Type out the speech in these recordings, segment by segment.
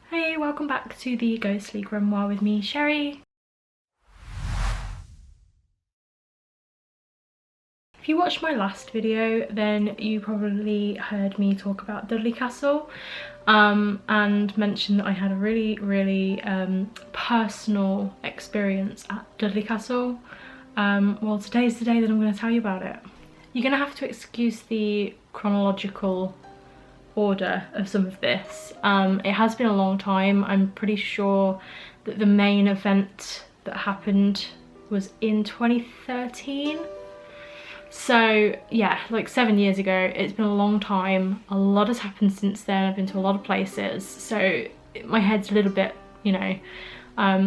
Hey, welcome back to the ghostly grimoire with me, Sherry. If you watched my last video, then you probably heard me talk about Dudley Castle and mention that I had a really personal experience at Dudley Castle. Well, today's the day that I'm going to tell you about it. You're going to have to excuse the chronological order of some of this. It has been a long time. I'm pretty sure that the main event that happened was in 2013. So yeah, like 7 years ago. It's been a long time. A lot has happened since then. I've been to a lot of places, so my head's a little bit, you know,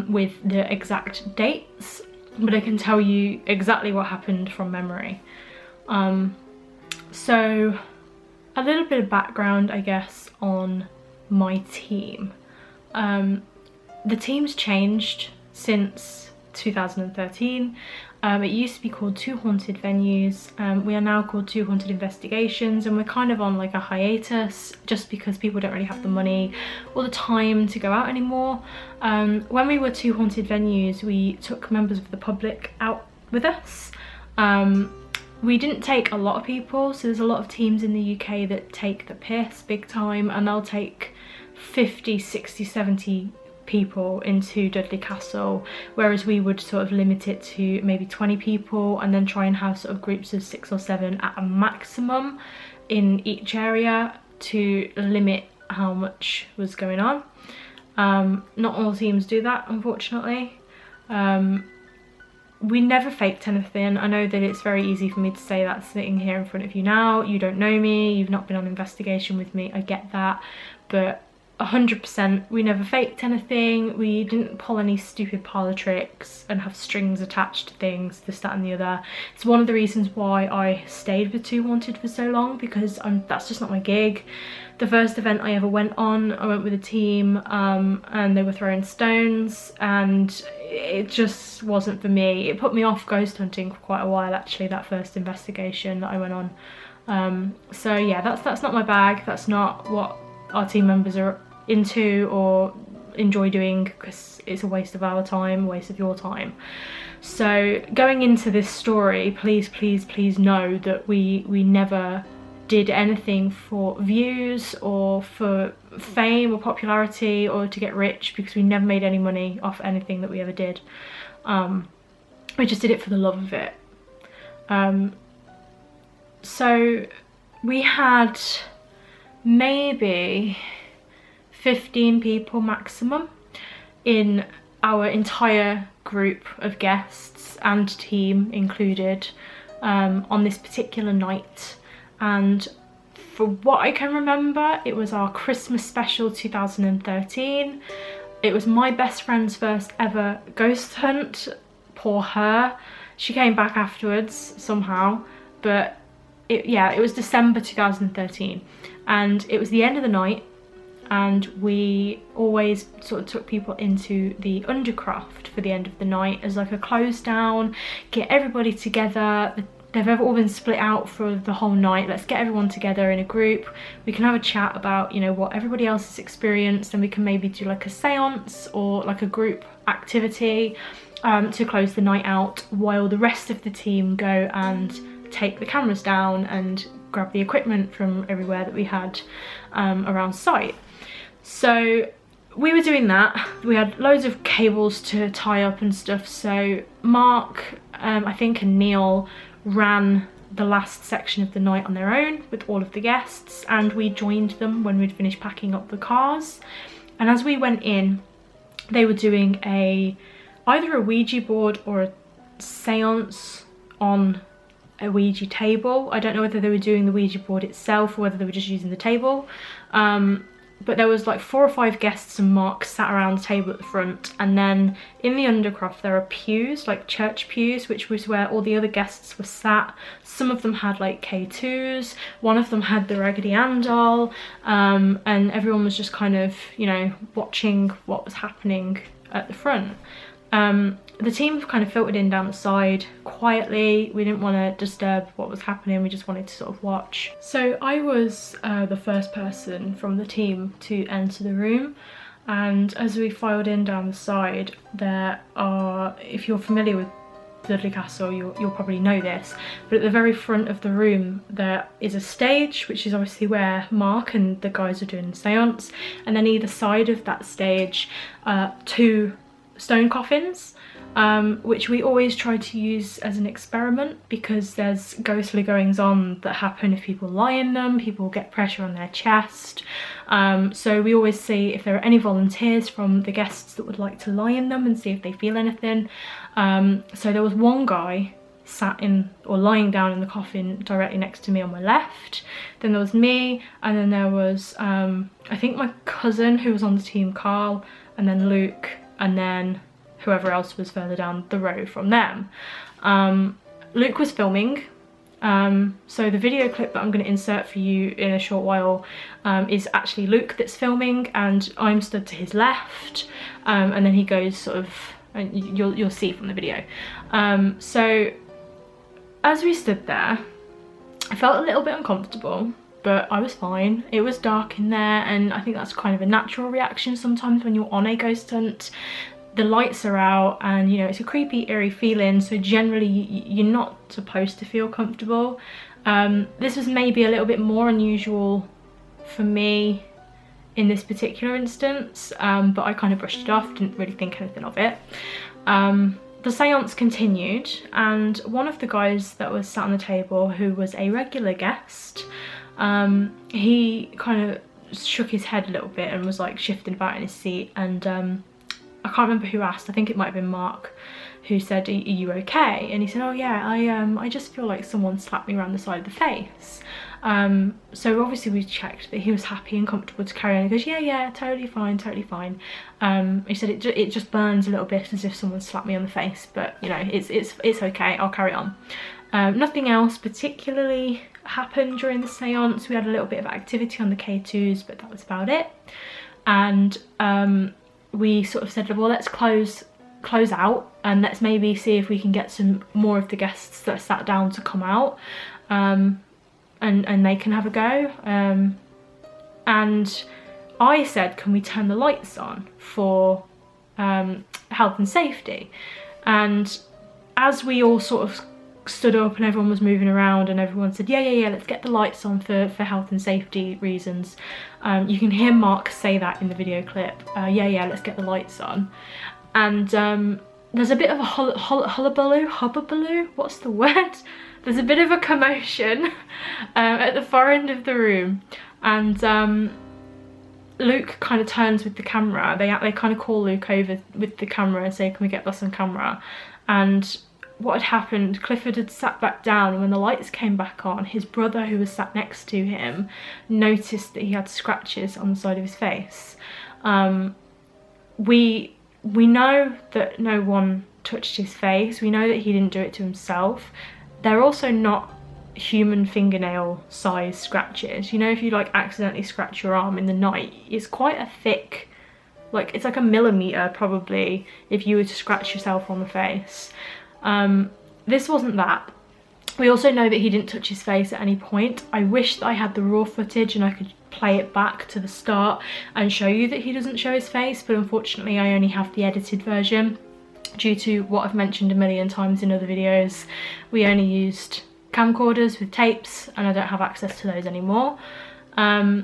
with the exact dates, but I can tell you exactly what happened from memory. So a little bit of background, I guess, on my team. The team's changed since 2013. It used to be called Two Haunted Venues. We are now called Two Haunted Investigations, and we're kind of on like a hiatus just because people don't really have the money or the time to go out anymore. When we were Two Haunted Venues, we took members of the public out with us. We didn't take a lot of people, so there's a lot of teams in the UK that take the piss big time, and they'll take 50, 60, 70 people into Dudley Castle, whereas we would sort of limit it to maybe 20 people and then try and have sort of groups of 6 or 7 at a maximum in each area to limit how much was going on. Not all teams do that, unfortunately. We never faked anything. I know that it's very easy for me to say that sitting here in front of you now. You don't know me, you've not been on investigation with me, I get that, but 100% we never faked anything. We didn't pull any stupid parlour tricks and have strings attached to things, this, that and the other. It's one of the reasons why I stayed with Two Haunted for so long, because that's just not my gig. The first event I ever went on, I went with a team and they were throwing stones, and it just wasn't for me. It put me off ghost hunting for quite a while, actually, that first investigation that I went on. So yeah, that's not my bag. That's not what our team members are into or enjoy doing, because it's a waste of our time, a waste of your time. So going into this story, please know that we never did anything for views or for fame or popularity or to get rich, because we never made any money off anything that we ever did. We just did it for the love of it. So we had maybe 15 people maximum in our entire group of guests, and team included, on this particular night. And for what I can remember, it was our Christmas special 2013. It was my best friend's first ever ghost hunt. Poor her. She came back afterwards somehow, but it was December 2013, and it was the end of the night, and we always sort of took people into the Undercroft for the end of the night as like a close down, get everybody together. They've all been split out for the whole night. Let's get everyone together in a group. We can have a chat about, you know, what everybody else has experienced, and we can maybe do like a seance or like a group activity to close the night out, while the rest of the team go and take the cameras down and grab the equipment from everywhere that we had around site. So we were doing that. We had loads of cables to tie up and stuff. So Mark, I think, and Neil ran the last section of the night on their own with all of the guests, and we joined them when we'd finished packing up the cars. And as we went in, they were doing either a Ouija board or a seance on a Ouija table. I don't know whether they were doing the Ouija board itself or whether they were just using the table. But there was like 4 or 5 guests and Mark sat around the table at the front, and then in the Undercroft there are pews, like church pews, which was where all the other guests were sat. Some of them had like K2s, one of them had the 𝕸𝖊𝖉𝖎𝖆 doll, and everyone was just kind of, you know, watching what was happening at the front. The team kind of filtered in down the side quietly. We didn't want to disturb what was happening, we just wanted to sort of watch. So I was the first person from the team to enter the room. and as we filed in down the side, there are, if you're familiar with Dudley Castle, you'll probably know this, but at the very front of the room there is a stage, which is obviously where Mark and the guys are doing the seance, and then either side of that stage 2 stone coffins, which we always try to use as an experiment, because there's ghostly goings on that happen if people lie in them. People get pressure on their chest, so we always see if there are any volunteers from the guests that would like to lie in them and see if they feel anything. So there was one guy sat in, or lying down in the coffin directly next to me on my left, then there was me, and then there was I think my cousin who was on the team, Carl, and then Luke, and then whoever else was further down the road from them. Luke was filming, so the video clip that I'm going to insert for you in a short while is actually Luke that's filming, and I'm stood to his left, and then he goes sort of, and you'll see from the video. So as we stood there, I felt a little bit uncomfortable, but I was fine. It was dark in there, and I think that's kind of a natural reaction sometimes when you're on a ghost hunt. The lights are out, and you know, it's a creepy, eerie feeling, so generally you're not supposed to feel comfortable. This was maybe a little bit more unusual for me in this particular instance, but I kind of brushed it off, didn't really think anything of it. The seance continued, and one of the guys that was sat on the table, who was a regular guest, he kind of shook his head a little bit and was like shifting about in his seat, and I can't remember who asked, I think it might have been Mark, who said, are you okay? And he said, oh yeah, I just feel like someone slapped me around the side of the face. So obviously we checked that he was happy and comfortable to carry on. He goes, yeah, totally fine, totally fine. He said it just burns a little bit as if someone slapped me on the face, but you know, it's okay, I'll carry on. Nothing else particularly happened during the seance. We had a little bit of activity on the K2s, but that was about it. And we sort of said, well, let's close out, and let's maybe see if we can get some more of the guests that are sat down to come out, and they can have a go. And I said, can we turn the lights on for health and safety? And as we all sort of stood up and everyone was moving around, and everyone said, yeah, let's get the lights on for health and safety reasons. You can hear Mark say that in the video clip, yeah, let's get the lights on. And there's a bit of a hullabaloo, what's the word? There's a bit of a commotion at the far end of the room, and Luke kind of turns with the camera. They kind of call Luke over with the camera and say, can we get this on camera? And what had happened, Clifford had sat back down, and when the lights came back on, his brother, who was sat next to him, noticed that he had scratches on the side of his face. We know that no one touched his face. We know that he didn't do it to himself. They're also not human fingernail size scratches. You know, if you like accidentally scratch your arm in the night, it's quite a thick, like it's like a millimetre probably if you were to scratch yourself on the face. This wasn't that. We also know that he didn't touch his face at any point. I wish that I had the raw footage and I could play it back to the start and show you that he doesn't show his face, but unfortunately I only have the edited version due to what I've mentioned a million times in other videos. We only used camcorders with tapes, and I don't have access to those anymore. So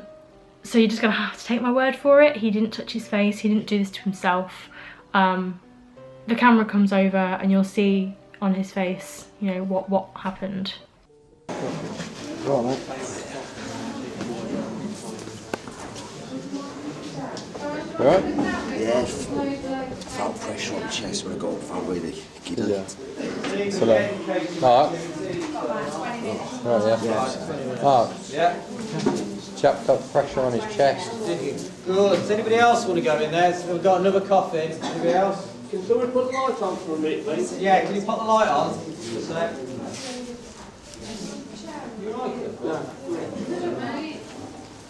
you're just gonna have to take my word for it. He didn't touch his face, he didn't do this to himself. The camera comes over and you'll see on his face, you know, what happened. Go on, mate. You alright? Yes. Felt pressure on the chest when I got up, felt really giddy. Yeah. So Mark? Right, yeah. Mark? Yeah? Chap felt pressure on his chest. Good. Does anybody else want to go in there? So we've got another coffin. Anybody else? Can someone put the light on for a minute, please? Yeah, can you put the light on? Just a sec. You like it? Yeah.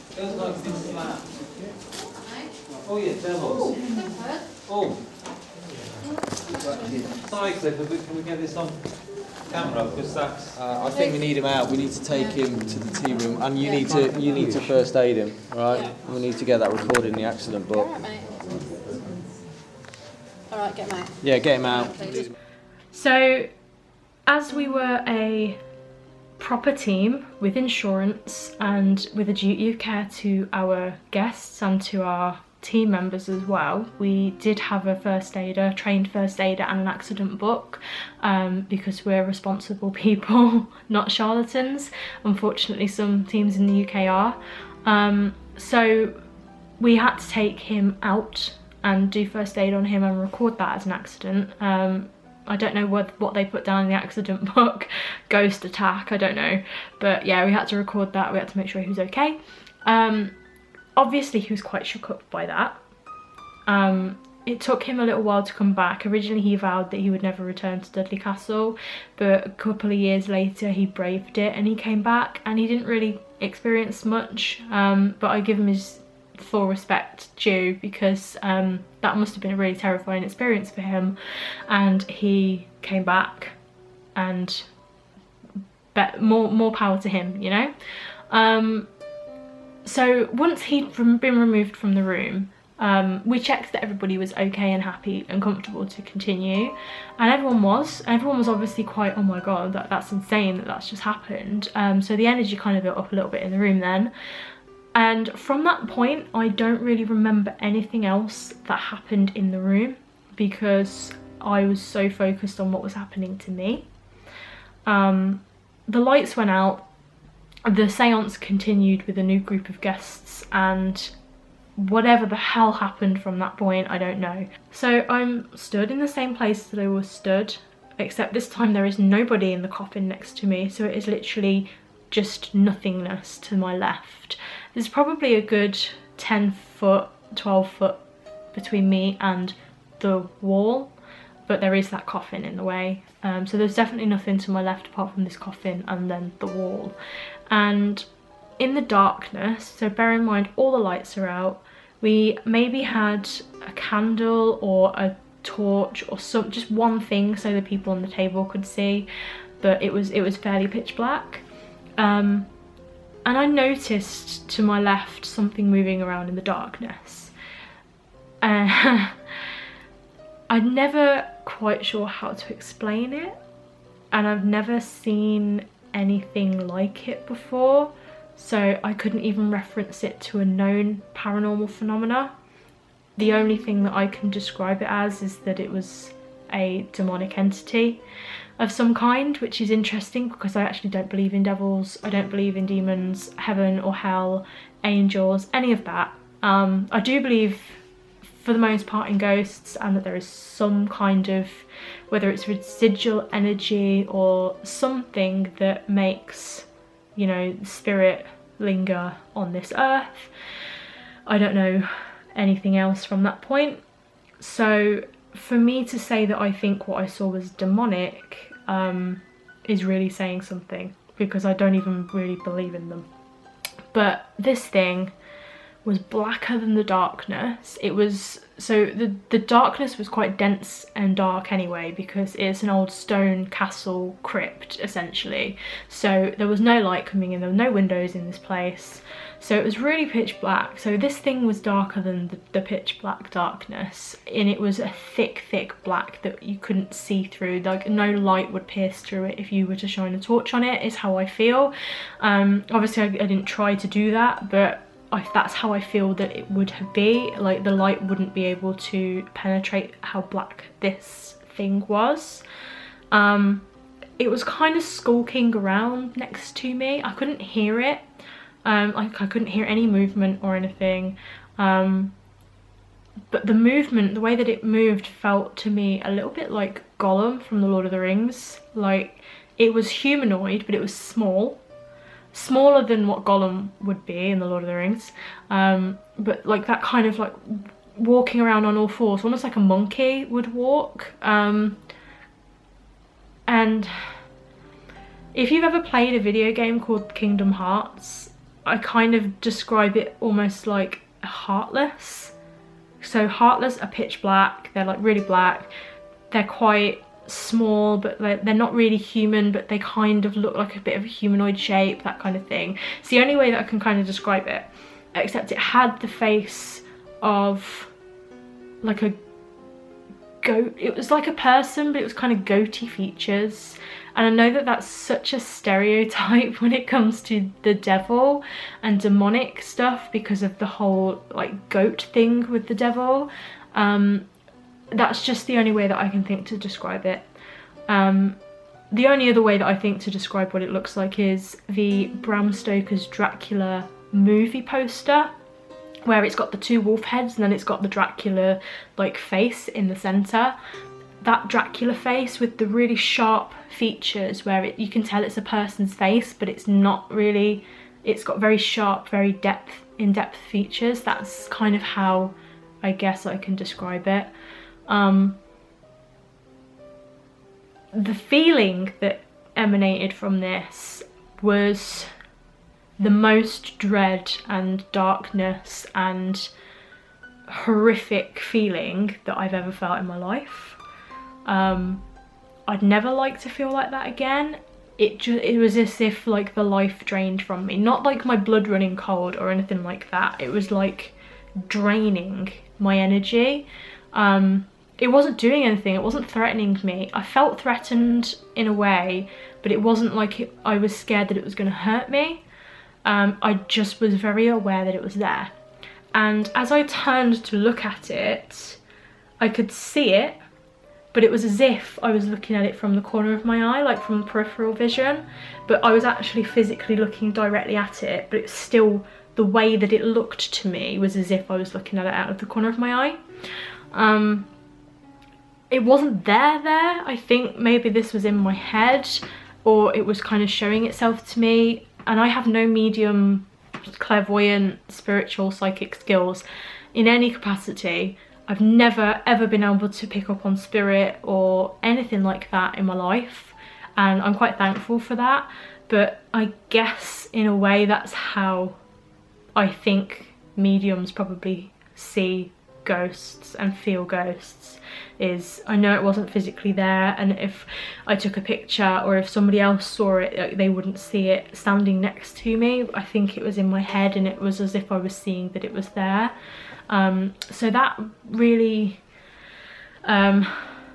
Feels like this flat. Oh yeah, devils. Oh. Sorry, Cliff, can we get this on camera? Because that's. I think we need him out. We need to take him to the tea room, and you need to first aid him, right? We need to get that recorded in the accident book. Alright, get him out. Yeah, get him out. Okay. So, as we were a proper team with insurance and with a duty of care to our guests and to our team members as well, we did have a first aider, trained first aider, and an accident book, because we're responsible people, not charlatans. Unfortunately, some teams in the UK are. So we had to take him out and do first aid on him and record that as an accident. I don't know what they put down in the accident book, ghost attack, I don't know. But yeah, we had to record that, we had to make sure he was okay. Obviously he was quite shook up by that. It took him a little while to come back. Originally he vowed that he would never return to Dudley Castle, but a couple of years later he braved it and he came back, and he didn't really experience much, but I give him his full respect due, because that must have been a really terrifying experience for him, and he came back, and more power to him, you know. So once he'd been removed from the room, we checked that everybody was okay and happy and comfortable to continue, and everyone was obviously quite, oh my god, that's insane that that's just happened. So the energy kind of built up a little bit in the room then. And from that point, I don't really remember anything else that happened in the room, because I was so focused on what was happening to me. The lights went out, the seance continued with a new group of guests, and whatever the hell happened from that point, I don't know. So I'm stood in the same place that I was stood, except this time there is nobody in the coffin next to me, so it is literally just nothingness to my left. There's probably a good 10 foot, 12 foot between me and the wall, but there is that coffin in the way. So there's definitely nothing to my left apart from this coffin and then the wall. And in the darkness, so bear in mind all the lights are out, we maybe had a candle or a torch or just one thing so the people on the table could see, but it was fairly pitch black. And I noticed to my left something moving around in the darkness. I'm never quite sure how to explain it, and I've never seen anything like it before, so I couldn't even reference it to a known paranormal phenomena. The only thing that I can describe it as is that it was a demonic entity of some kind, which is interesting because I actually don't believe in devils, I don't believe in demons, heaven or hell, angels, any of that. I do believe for the most part in ghosts, and that there is some kind of, whether it's residual energy or something that makes, you know, spirit linger on this earth. I don't know anything else from that point. So for me to say that I think what I saw was demonic is really saying something, because I don't even really believe in them. But this thing was blacker than the darkness. It was, so the darkness was quite dense and dark anyway, because it's an old stone castle crypt essentially, so there was no light coming in, there were no windows in this place, so it was really pitch black. So this thing was darker than the pitch black darkness, and it was a thick black that you couldn't see through, like no light would pierce through it if you were to shine a torch on it, is how I feel. Obviously I didn't try to do that, but that's how I feel that it would be. Like the light wouldn't be able to penetrate how black this thing was. It was kind of skulking around next to me. I couldn't hear it. Like I couldn't hear any movement or anything. But the movement, the way that it moved, felt to me a little bit like Gollum from the Lord of the Rings. Like it was humanoid, but it was small. Smaller than what Gollum would be in the Lord of the Rings, but like that kind of like walking around on all fours, almost like a monkey would walk. And if you've ever played a video game called Kingdom Hearts, I kind of describe it almost like Heartless. So Heartless are pitch black, they're like really black, they're quite small, but they're not really human, but they kind of look like a bit of a humanoid shape, that kind of thing. It's the only way that I can kind of describe it, except it had the face of like a goat, it was like a person, but it was kind of goaty features. And I know that that's such a stereotype when it comes to the devil and demonic stuff because of the whole like goat thing with the devil. That's just the only way that I can think to describe it. The only other way that I think to describe what it looks like is the Bram Stoker's Dracula movie poster, where it's got the two wolf heads and then it's got the Dracula like face in the centre. That Dracula face with the really sharp features where you can tell it's a person's face, but it's not really, it's got very sharp, very in-depth features. That's kind of how I guess I can describe it. The feeling that emanated from this was the most dread and darkness and horrific feeling that I've ever felt in my life. I'd never like to feel like that again. It was as if like the life drained from me. Not like my blood running cold or anything like that. It was like draining my energy. It wasn't doing anything, it wasn't threatening me. I felt threatened in a way, but it wasn't like I was scared that it was going to hurt me. I just was very aware that it was there. And as I turned to look at it, I could see it, but it was as if I was looking at it from the corner of my eye, like from the peripheral vision. But I was actually physically looking directly at it, but it's still, the way that it looked to me was as if I was looking at it out of the corner of my eye. It wasn't there. I think maybe this was in my head, or it was kind of showing itself to me. And I have no medium, clairvoyant, spiritual, psychic skills in any capacity. I've never ever been able to pick up on spirit or anything like that in my life, and I'm quite thankful for that. But I guess in a way that's how I think mediums probably see ghosts and feel ghosts. Is I know it wasn't physically there, and if I took a picture or if somebody else saw it, they wouldn't see it standing next to me. I think it was in my head, and it was as if I was seeing that it was there. So that really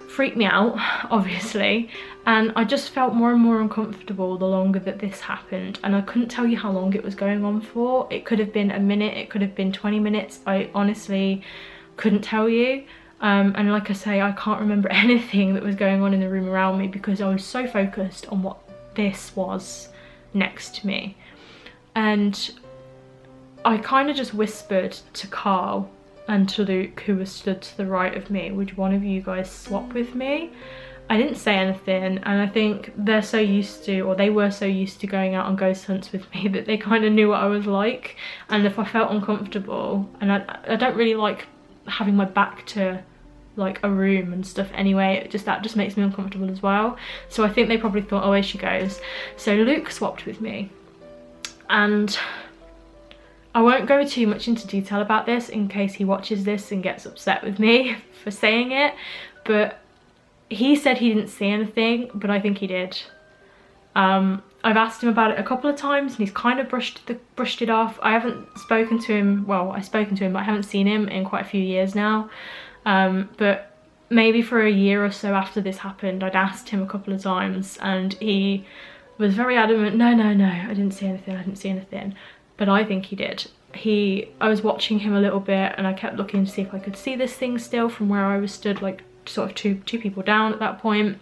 freaked me out, obviously, and I just felt more and more uncomfortable the longer that this happened. And I couldn't tell you how long it was going on for. It could have been a minute, it could have been 20 minutes. I honestly couldn't tell you. And like I say, I can't remember anything that was going on in the room around me because I was so focused on what this was next to me. And I kind of just whispered to Carl and to Luke, who was stood to the right of me, would one of you guys swap with me? I didn't say anything, and I think they're so used to, or they were so used to going out on ghost hunts with me, that they kind of knew what I was like. And if I felt uncomfortable, and I don't really like having my back to like a room and stuff anyway, that just makes me uncomfortable as well. So I think they probably thought, oh, here she goes. So Luke swapped with me, and I won't go too much into detail about this in case he watches this and gets upset with me for saying it, but he said he didn't see anything, but I think he did. I've asked him about it a couple of times and he's kind of brushed it off. I haven't spoken to him, well, I've spoken to him, but I haven't seen him in quite a few years now. But maybe for a year or so after this happened, I'd asked him a couple of times and he was very adamant, no, I didn't see anything, but I think he did. I was watching him a little bit and I kept looking to see if I could see this thing still from where I was stood, like sort of two people down at that point,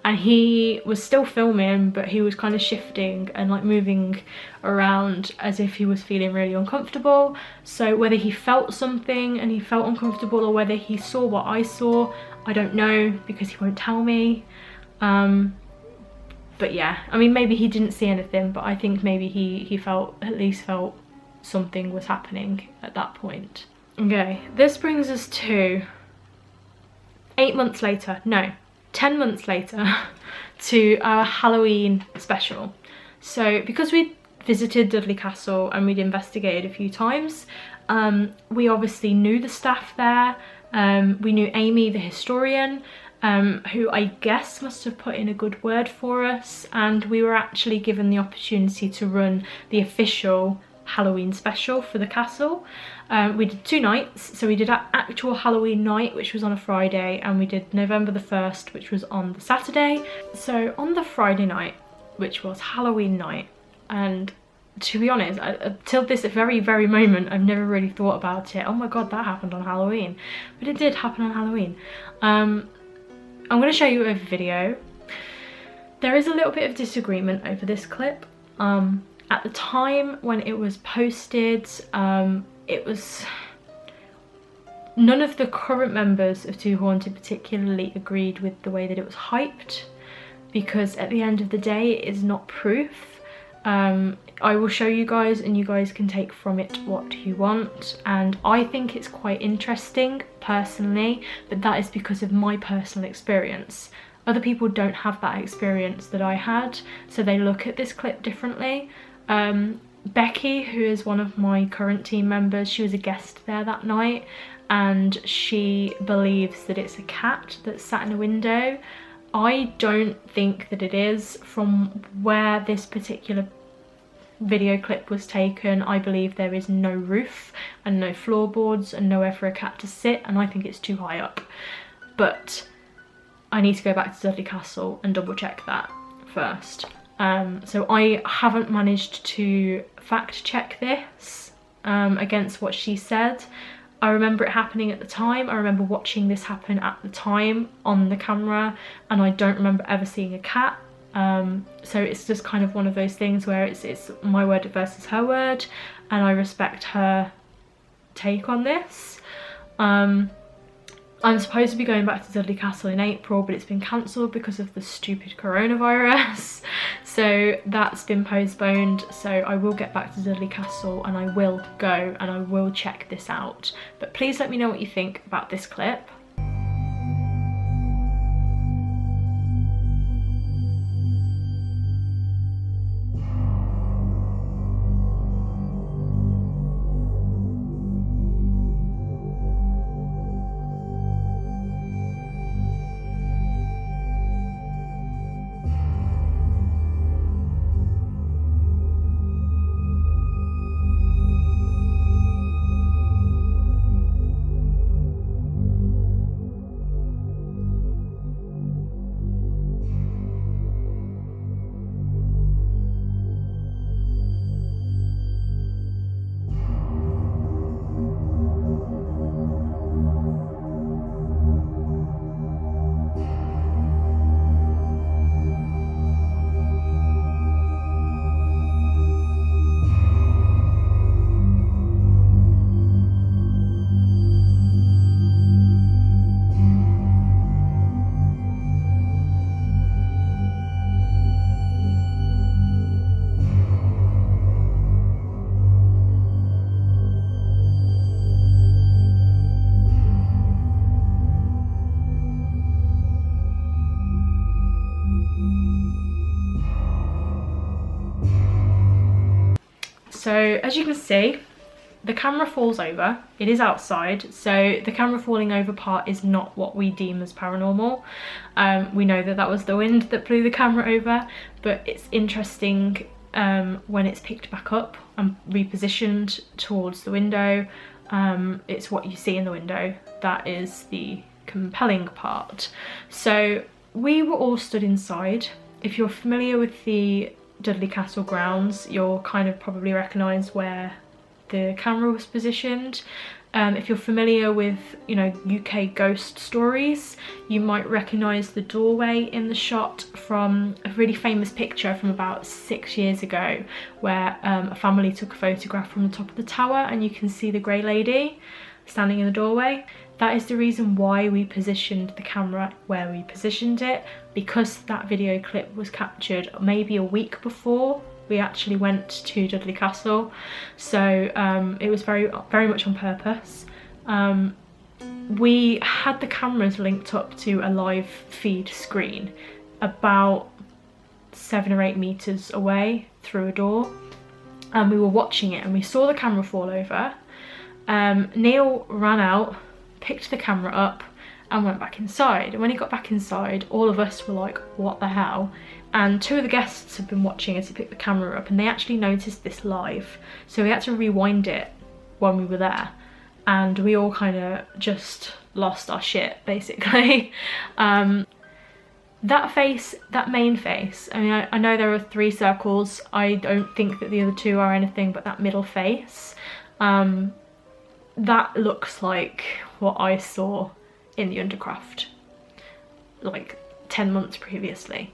and he was still filming, but he was kind of shifting and like moving around as if he was feeling really uncomfortable. So whether he felt something and he felt uncomfortable or whether he saw what I saw, I don't know, because he won't tell me. But yeah, I mean, maybe he didn't see anything, but I think maybe he at least felt something was happening at that point. Okay, this brings us to 10 months later to our Halloween special. So because we'd visited Dudley Castle and we'd investigated a few times, we obviously knew the staff there. We knew Amy the historian, who I guess must have put in a good word for us, and we were actually given the opportunity to run the official Halloween special for the castle. We did 2 nights, so we did our actual Halloween night, which was on a Friday, and we did November the 1st, which was on the Saturday. So on the Friday night, which was Halloween night, and to be honest, till this very moment, I've never really thought about it. Oh my god, that happened on Halloween. But it did happen on Halloween. I'm going to show you a video. There is a little bit of disagreement over this clip. At the time when it was posted, it was... None of the current members of Too Haunted particularly agreed with the way that it was hyped, because at the end of the day, it is not proof. I will show you guys and you guys can take from it what you want, and I think it's quite interesting personally, but that is because of my personal experience. Other people don't have that experience that I had, so they look at this clip differently. Becky, who is one of my current team members, she was a guest there that night, and she believes that it's a cat that sat in a window. I don't think that it is. From where this particular video clip was taken, I believe there is no roof and no floorboards and nowhere for a cat to sit, and I think it's too high up. But I need to go back to Dudley Castle and double check that first. So I haven't managed to fact check this against what she said. I remember it happening at the time. I remember watching this happen at the time on the camera, and I don't remember ever seeing a cat. So it's just kind of one of those things where it's my word versus her word, and I respect her take on this. I'm supposed to be going back to Dudley Castle in April, but it's been cancelled because of the stupid coronavirus. So that's been postponed. So I will get back to Dudley Castle and I will go and I will check this out. But please let me know what you think about this clip. So as you can see, the camera falls over. It is outside, so the camera falling over part is not what we deem as paranormal. We know that that was the wind that blew the camera over, but it's interesting when it's picked back up and repositioned towards the window. It's what you see in the window that is the compelling part. So we were all stood inside. If you're familiar with the Dudley Castle grounds, you'll kind of probably recognise where the camera was positioned. If you're familiar with, you know, UK ghost stories, you might recognise the doorway in the shot from a really famous picture from about 6 years ago, where a family took a photograph from the top of the tower and you can see the grey lady standing in the doorway. That is the reason why we positioned the camera where we positioned it, because that video clip was captured maybe a week before we actually went to Dudley Castle. So it was very much on purpose. We had the cameras linked up to a live feed screen about 7 or 8 meters away through a door, and we were watching it and we saw the camera fall over. Neil ran out, picked the camera up, and went back inside. And when he got back inside, all of us were like, what the hell? And 2 of the guests had been watching as he picked the camera up, and they actually noticed this live. So we had to rewind it when we were there. And we all kind of just lost our shit, basically. That face, that main face, I mean, I know there are 3 circles. I don't think that the other 2 are anything but that middle face. That looks like what I saw in the Undercroft, like 10 months previously.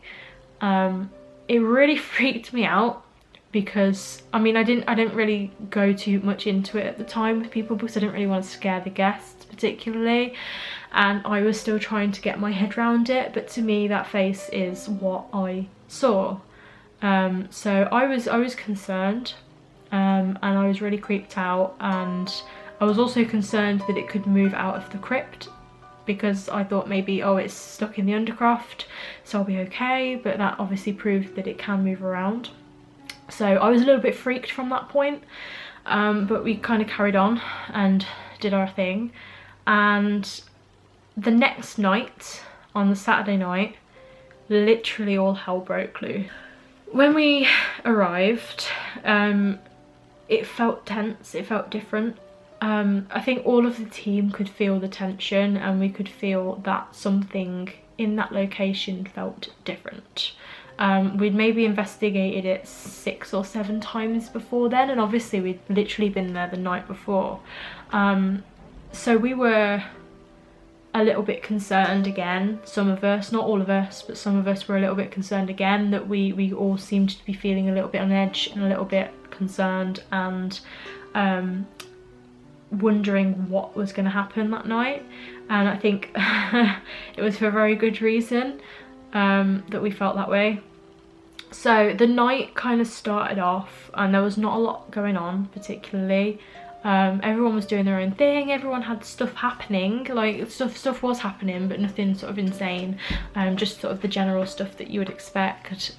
It really freaked me out because, I mean, I didn't really go too much into it at the time with people because I didn't really want to scare the guests particularly, and I was still trying to get my head around it, but to me that face is what I saw. So I was concerned, and I was really creeped out, and I was also concerned that it could move out of the crypt, because I thought maybe, oh, it's stuck in the Undercroft, so I'll be okay, but that obviously proved that it can move around. So I was a little bit freaked from that point, but we kind of carried on and did our thing. And the next night, on the Saturday night, literally all hell broke loose. When we arrived, it felt tense, it felt different. I think all of the team could feel the tension, and we could feel that something in that location felt different. We'd maybe investigated it 6 or 7 times before then, and obviously we'd literally been there the night before. So we were a little bit concerned again, some of us, not all of us, but some of us were a little bit concerned again, that we all seemed to be feeling a little bit on edge and a little bit concerned, and wondering what was going to happen that night. And I think it was for a very good reason that we felt that way. So the night kind of started off and there was not a lot going on particularly. Everyone was doing their own thing, everyone had stuff happening, like stuff was happening, but nothing sort of insane, just sort of the general stuff that you would expect.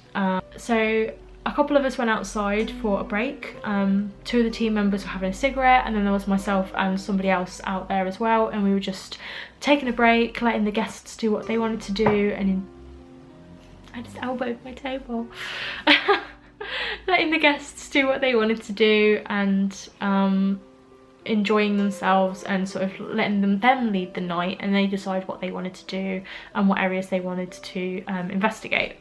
So a couple of us went outside for a break. 2 of the team members were having a cigarette, and then there was myself and somebody else out there as well, and we were just taking a break, letting the guests do what they wanted to do, and I just elbowed my table. Letting the guests do what they wanted to do, and enjoying themselves, and sort of letting them lead the night, and they decide what they wanted to do and what areas they wanted to investigate.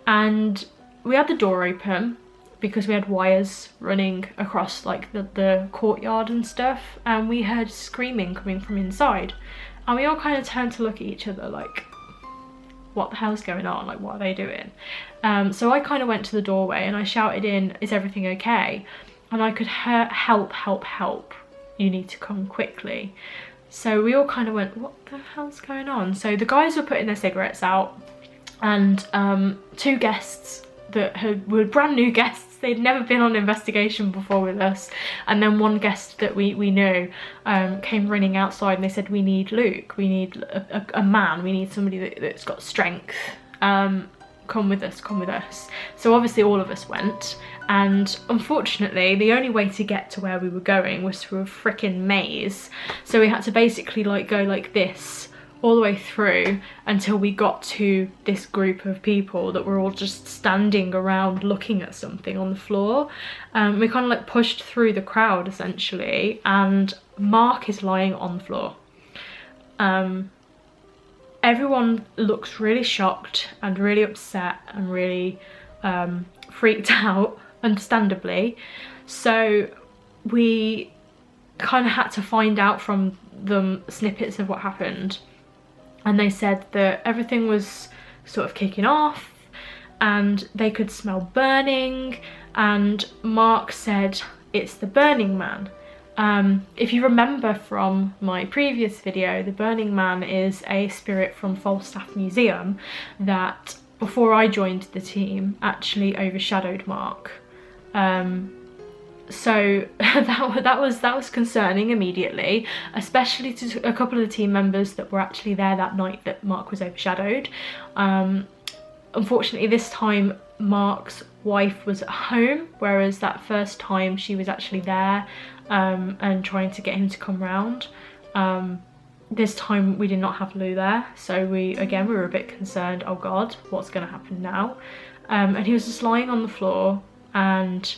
And we had the door open because we had wires running across like the courtyard and stuff, and we heard screaming coming from inside, and we all kind of turned to look at each other like, what the hell's going on, like what are they doing? So I kind of went to the doorway and I shouted in, is everything okay? And I could hear, help, you need to come quickly. So we all kind of went, what the hell's going on? So the guys were putting their cigarettes out, and 2 guests that were brand new guests, they'd never been on investigation before with us, and then 1 guest that we knew came running outside, and they said, we need Luke, we need a man, we need somebody that's got strength, come with us. So obviously all of us went, and unfortunately the only way to get to where we were going was through a freaking maze, so we had to basically like go like this all the way through until we got to this group of people that were all just standing around looking at something on the floor. We kind of like pushed through the crowd essentially, and Mark is lying on the floor. Everyone looks really shocked and really upset and really freaked out, understandably. So we kind of had to find out from them snippets of what happened. And they said that everything was sort of kicking off and they could smell burning, and Mark said it's the Burning Man. If you remember from my previous video, the Burning Man is a spirit from 𝕈𝖉𝖉𝖎𝖆 that, before I joined the team, actually overshadowed Mark. So that was concerning immediately, especially to a couple of the team members that were actually there that night that Mark was overshadowed. Unfortunately this time Mark's wife was at home, whereas that first time she was actually there and trying to get him to come round. this time we did not have Lou there, so we were a bit concerned. Oh God, what's going to happen now? And he was just lying on the floor, and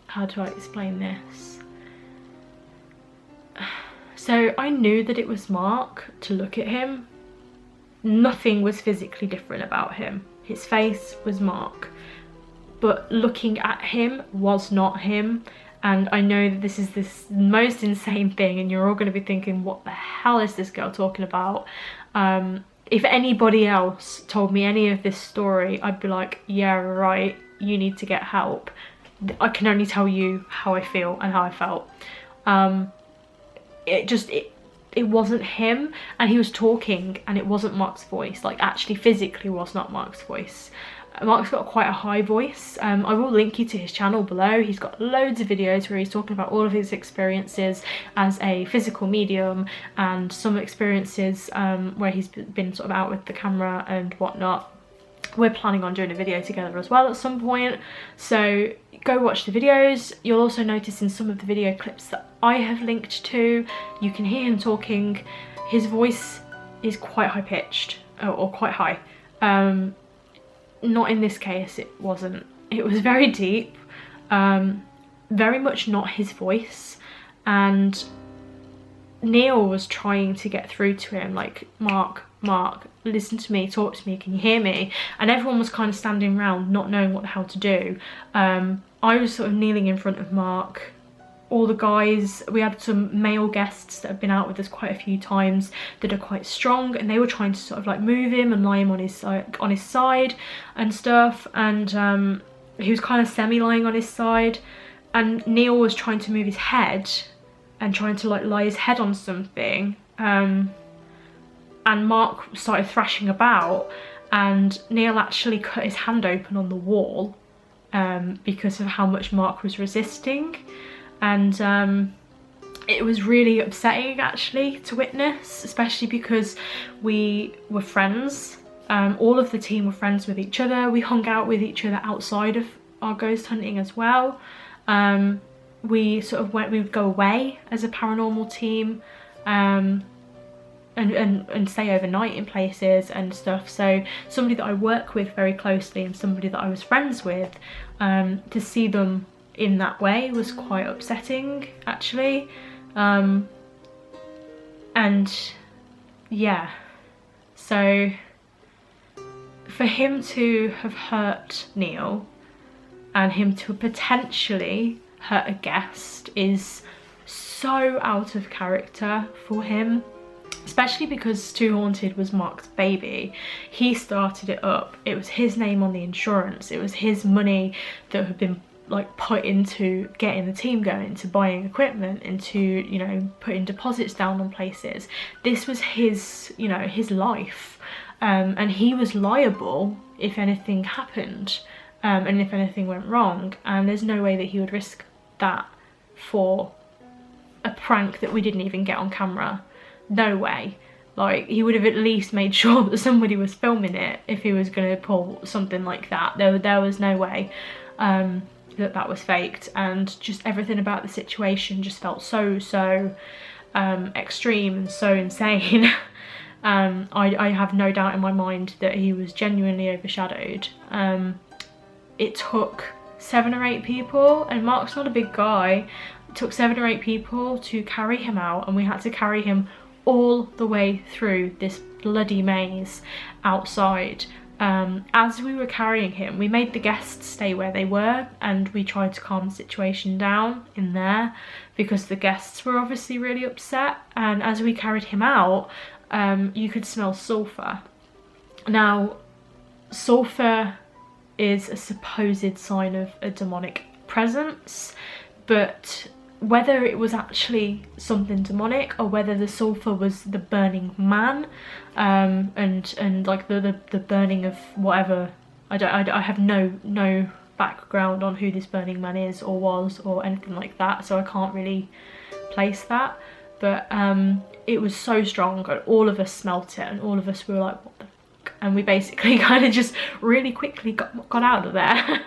how do I explain this? So I knew that it was Mark to look at him. Nothing was physically different about him. His face was Mark, but looking at him was not him. And I know that this is this most insane thing, and you're all going to be thinking, what the hell is this girl talking about? If anybody else told me any of this story, I'd be like, yeah, right, you need to get help. I can only tell you how I feel and how I felt. It wasn't him, and he was talking, and it wasn't Mark's voice. Like, actually physically was not Mark's voice. Mark's got quite a high voice. I will link you to his channel below. He's got loads of videos where he's talking about all of his experiences as a physical medium, and some experiences where he's been sort of out with the camera and whatnot. We're planning on doing a video together as well at some point, so go watch the videos. You'll also notice in some of the video clips that I have linked to, you can hear him talking. His voice is quite high pitched, or quite high. Not in this case, it wasn't. It was very deep, very much not his voice, and Neil was trying to get through to him, like, Mark, listen to me, talk to me, can you hear me? And everyone was kind of standing around not knowing what the hell to do. I was sort of kneeling in front of Mark. All the guys, we had some male guests that have been out with us quite a few times that are quite strong, and they were trying to sort of like move him and lie him on his side and stuff, and he was kind of semi-lying on his side, and Neil was trying to move his head and trying to like lie his head on something, and Mark started thrashing about, and Neil actually cut his hand open on the wall because of how much Mark was resisting. And it was really upsetting actually to witness, especially because we were friends. All of the team were friends with each other. We hung out with each other outside of our ghost hunting as well. We would go away as a paranormal team and stay overnight in places and stuff. So somebody that I work with very closely and somebody that I was friends with, to see them in that way was quite upsetting actually. And yeah, so for him to have hurt Neil and him to potentially hurt a guest is so out of character for him, especially because Too Haunted was Mark's baby. He started it up. It was his name on the insurance. It was his money that had been like put into getting the team going, into buying equipment, into, you know, putting deposits down on places. This was his, you know, his life, and he was liable if anything happened, and if anything went wrong, and there's no way that he would risk that for a prank that we didn't even get on camera. No way. Like, he would have at least made sure that somebody was filming it if he was going to pull something like that. There was no way that was faked, and just everything about the situation just felt so extreme and so insane. I have no doubt in my mind that he was genuinely overshadowed. It took 7 or 8 people, and Mark's not a big guy. It took 7 or 8 people to carry him out, and we had to carry him all the way through this bloody maze outside. As we were carrying him, we made the guests stay where they were, and we tried to calm the situation down in there because the guests were obviously really upset. And as we carried him out, you could smell sulphur. Now, sulphur is a supposed sign of a demonic presence, but whether it was actually something demonic or whether the sulphur was the burning man, and like the burning of whatever, I have no background on who this burning man is or was or anything like that, so I can't really place that. But it was so strong, and all of us smelt it, and all of us were like, what the fuck? And we basically kind of just really quickly got out of there.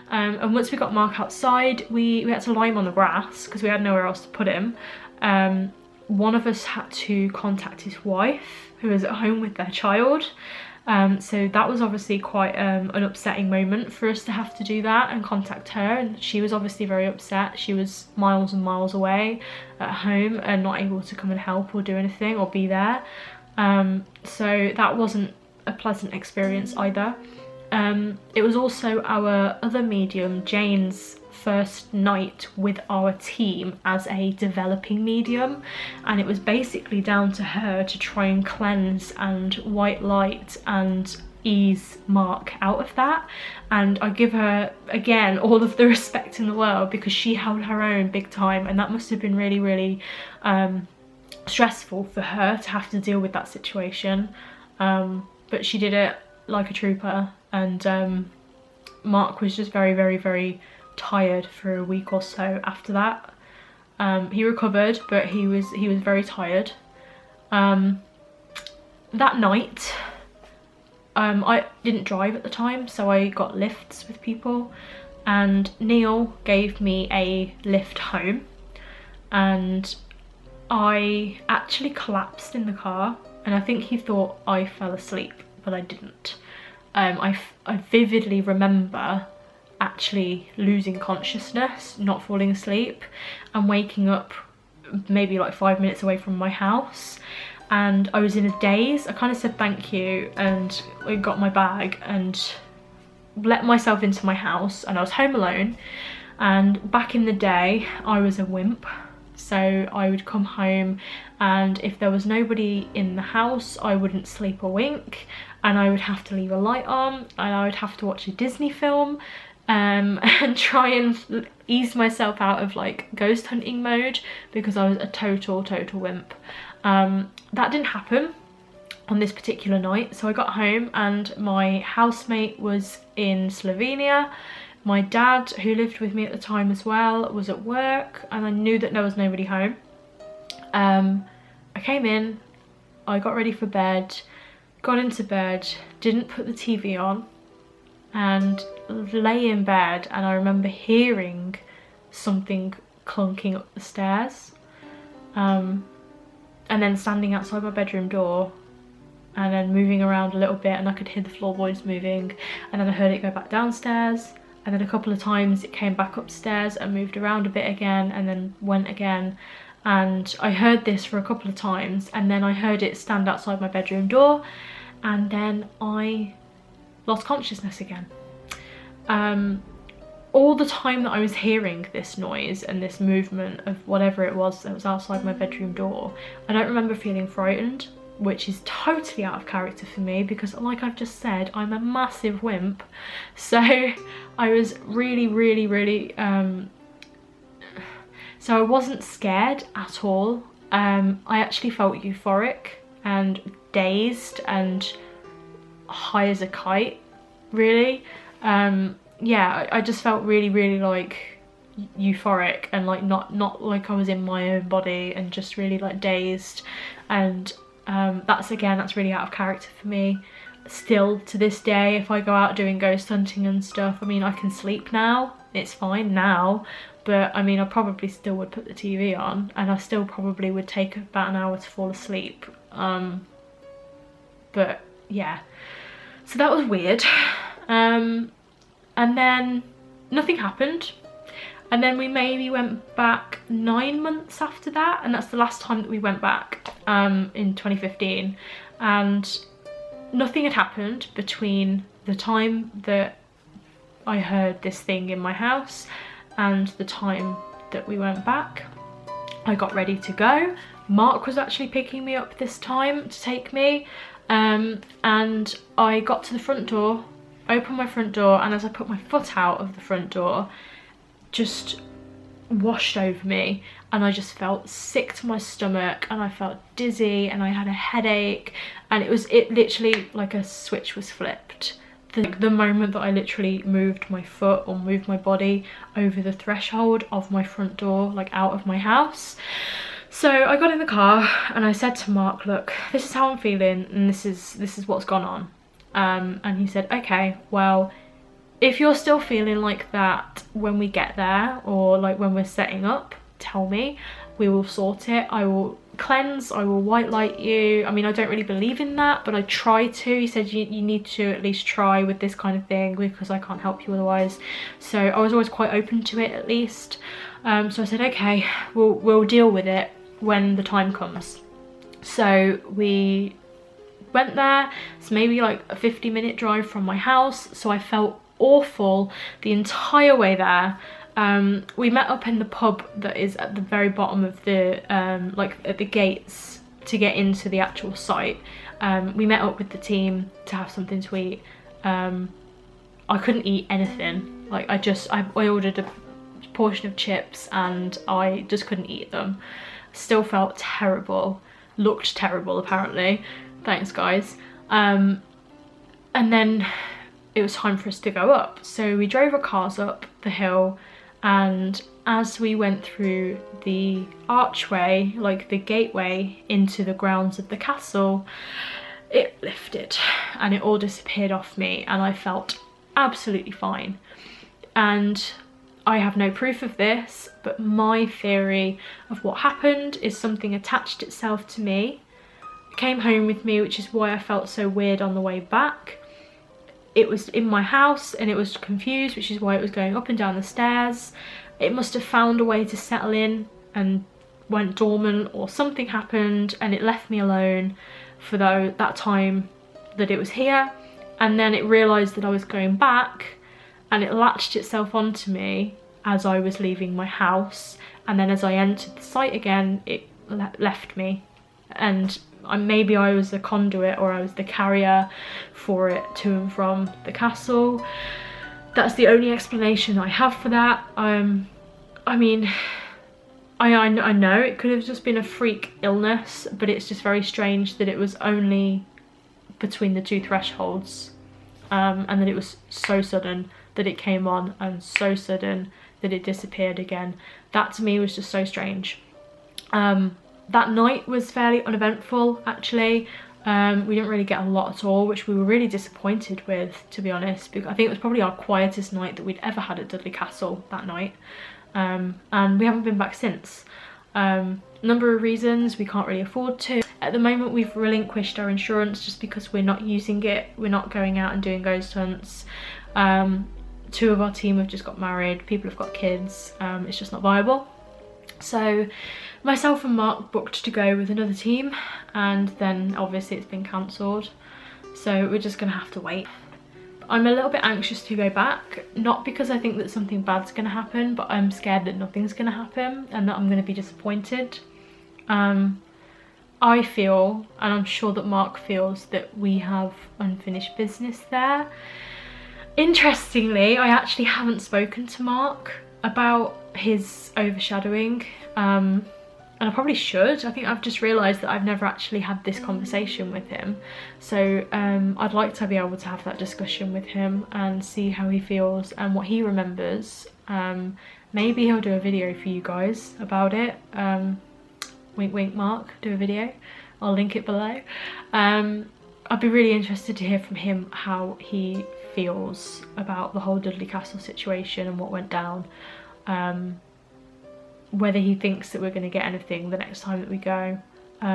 And once we got Mark outside, we had to lie him on the grass because we had nowhere else to put him. one of us had to contact his wife, who was at home with their child. So that was obviously quite an upsetting moment for us to have to do that and contact her, and she was obviously very upset. She was miles and miles away at home and not able to come and help or do anything or be there. So that wasn't a pleasant experience either. It was also our other medium, Jane's, first night with our team as a developing medium, and it was basically down to her to try and cleanse and white light and ease Mark out of that. And I give her again all of the respect in the world, because she held her own big time, and that must have been really, really stressful for her to have to deal with that situation. But she did it like a trooper, and Mark was just very, very, very tired for a week or so after that. He recovered, but he was very tired. That night, I didn't drive at the time, so I got lifts with people, and Neil gave me a lift home, and I actually collapsed in the car, and I think he thought I fell asleep, but I didn't. I vividly remember actually losing consciousness, not falling asleep, and waking up maybe like 5 minutes away from my house, and I was in a daze. I kind of said thank you, and I got my bag and let myself into my house, and I was home alone. And back in the day, I was a wimp, so I would come home, and if there was nobody in the house, I wouldn't sleep a wink, and I would have to leave a light on, and I would have to watch a Disney film, and try and ease myself out of like ghost hunting mode, because I was a total wimp. That didn't happen on this particular night. So I got home and my housemate was in Slovenia. My dad, who lived with me at the time as well, was at work, and I knew that there was nobody home. I came in, I got ready for bed, got into bed, didn't put the TV on, and lay in bed, and I remember hearing something clunking up the stairs, and then standing outside my bedroom door, and then moving around a little bit, and I could hear the floorboards moving, and then I heard it go back downstairs, and then a couple of times it came back upstairs and moved around a bit again, and then went again. And I heard this for a couple of times, and then I heard it stand outside my bedroom door, and then I lost consciousness again. All the time that I was hearing this noise and this movement of whatever it was that was outside my bedroom door, I don't remember feeling frightened, which is totally out of character for me, because like I've just said, I'm a massive wimp. So I was really so I wasn't scared at all. I actually felt euphoric and dazed and high as a kite, really. Yeah, I just felt really like euphoric, and like not like I was in my own body, and just really like dazed. And that's really out of character for me. Still to this day, if I go out doing ghost hunting and stuff, I mean, I can sleep now, it's fine now, but I mean, I probably still would put the TV on, and I still probably would take about an hour to fall asleep. But yeah, so that was weird. And then nothing happened, and then we maybe went back 9 months after that, and that's the last time that we went back, in 2015, and nothing had happened between the time that I heard this thing in my house and the time that we went back. I got ready to go. Mark was actually picking me up this time to take me, and I got to the front door, opened my front door, and as I put my foot out of the front door, just washed over me, and I just felt sick to my stomach, and I felt dizzy, and I had a headache, and it literally like a switch was flipped. The moment that I literally moved my foot or moved my body over the threshold of my front door, like out of my house. So I got in the car and I said to Mark, look, this is how I'm feeling, and this is what's gone on. And he said, okay, well, if you're still feeling like that when we get there, or like when we're setting up, tell me, we will sort it. I will cleanse, I will white light you. I mean, I don't really believe in that, but I try to. He said you need to at least try with this kind of thing because I can't help you otherwise. So I was always quite open to it, at least. So I said, okay, we'll deal with it when the time comes. So we went there. It's maybe like a 50-minute drive from my house, so I felt awful the entire way there. We met up in the pub that is at the very bottom of the like at the gates to get into the actual site. We met up with the team to have something to eat. I couldn't eat anything. Like I ordered a portion of chips and I just couldn't eat them. Still felt terrible, looked terrible apparently. Thanks guys. And then it was time for us to go up. So we drove our cars up the hill, and as we went through the archway, like the gateway into the grounds of the castle, it lifted and it all disappeared off me and I felt absolutely fine. And I have no proof of this, but my theory of what happened is something attached itself to me, came home with me, which is why I felt so weird on the way back. It was in my house and it was confused, which is why it was going up and down the stairs. It must have found a way to settle in and went dormant, or something happened and it left me alone for that time that it was here. And then it realised that I was going back and it latched itself onto me as I was leaving my house. And then as I entered the site again, it left me. And maybe I was the conduit, or I was the carrier for it to and from the castle. That's the only explanation I have for that. I mean, I know it could have just been a freak illness, but it's just very strange that it was only between the two thresholds, and that it was so sudden that it came on and so sudden that it disappeared again. That to me was just so strange. That night was fairly uneventful actually. We didn't really get a lot at all, which we were really disappointed with, to be honest, because I think it was probably our quietest night that we'd ever had at Dudley Castle that night. And we haven't been back since. Number of reasons: we can't really afford to. At the moment we've relinquished our insurance just because we're not using it. We're not going out and doing ghost hunts. 2 of our team have just got married, people have got kids. It's just not viable. So myself and Mark booked to go with another team, and then obviously it's been cancelled, so we're just gonna have to wait. I'm a little bit anxious to go back, not because I think that something bad's gonna happen, but I'm scared that nothing's gonna happen and that I'm gonna be disappointed. I feel, and I'm sure that Mark feels, that we have unfinished business there. Interestingly, I actually haven't spoken to Mark about his overshadowing, and I probably should. I think I've just realised that I've never actually had this conversation with him, so I'd like to be able to have that discussion with him and see how he feels and what he remembers. Maybe he'll do a video for you guys about it. Wink wink Mark, do a video, I'll link it below. I'd be really interested to hear from him how he feels about the whole Dudley Castle situation and what went down. Whether he thinks that we're going to get anything the next time that we go.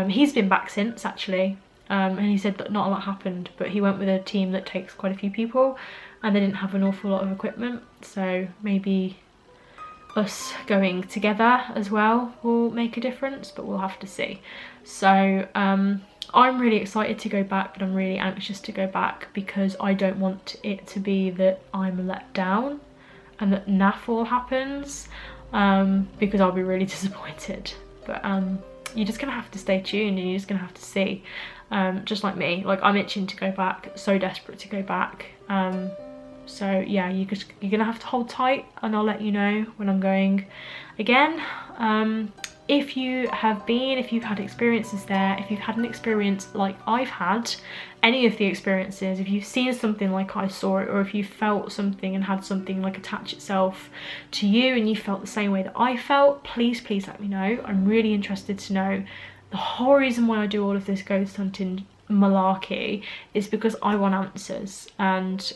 He's been back since actually, and he said that not a lot happened, but he went with a team that takes quite a few people and they didn't have an awful lot of equipment, so maybe us going together as well will make a difference, but we'll have to see. So I'm really excited to go back, but I'm really anxious to go back because I don't want it to be that I'm let down and that naff all happens, because I'll be really disappointed. But you're just gonna have to stay tuned and you're just gonna have to see. Just like me, like I'm itching to go back, so desperate to go back. So yeah, you're gonna have to hold tight and I'll let you know when I'm going again. If you have been, if you've had experiences there, if you've had an experience like I've had, any of the experiences, if you've seen something like I saw it, or if you felt something and had something like attach itself to you and you felt the same way that I felt, please let me know. I'm really interested to know. The whole reason why I do all of this ghost hunting malarkey is because I want answers, and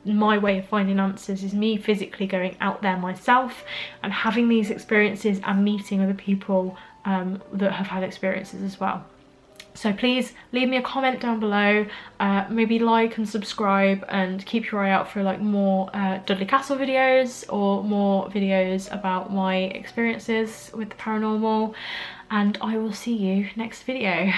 my way of finding answers is me physically going out there myself and having these experiences and meeting other people that have had experiences as well. So please leave me a comment down below, maybe like and subscribe, and keep your eye out for like more Dudley Castle videos or more videos about my experiences with the paranormal, and I will see you next video.